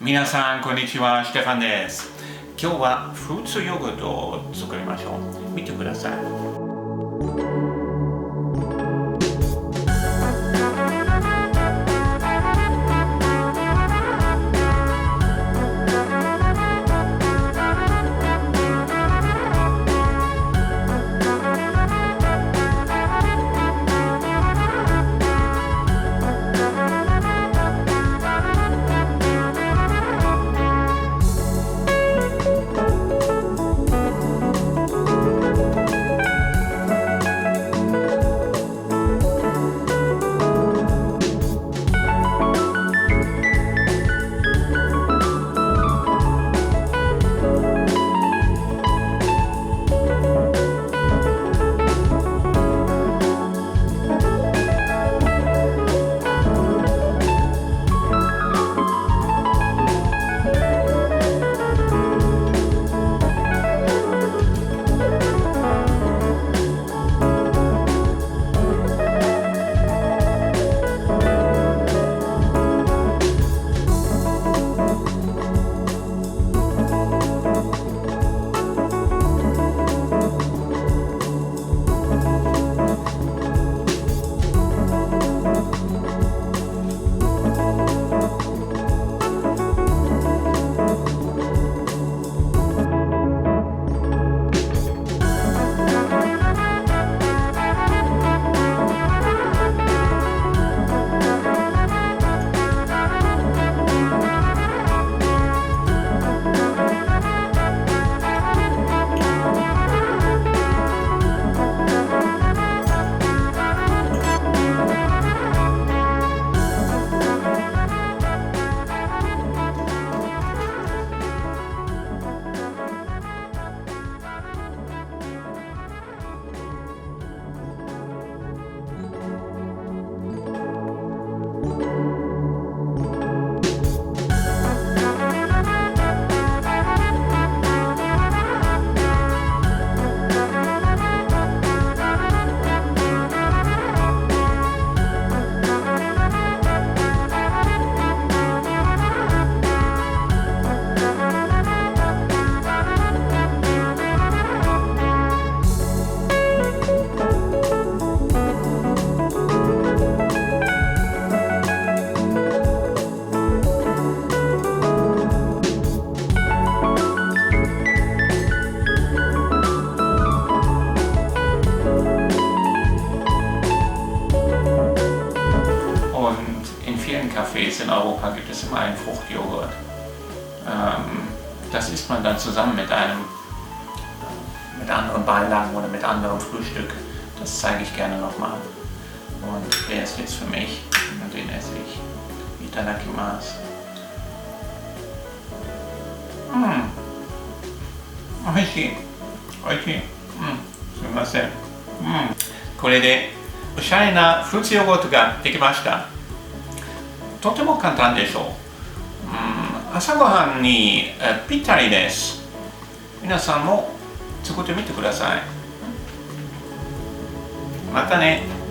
皆さんこんにちは、シュテファンです。今日はフルーツヨーグルトを作りましょう。見てください。In vielen Cafés in Europa gibt es immer einen Fruchtjoghurt. Das isst man dann zusammen mit anderen Beilagen oder mit anderem Frühstück. Das zeige ich gerne nochmal. Und der ist jetzt für mich und den esse ich. Itadakimasu. おいしい。おいしい。すみません。これでおしゃれなフルーツヨーグルトができました。とても簡単でしょう。朝ごはんにぴったりです。皆さんも作ってみてください。またね。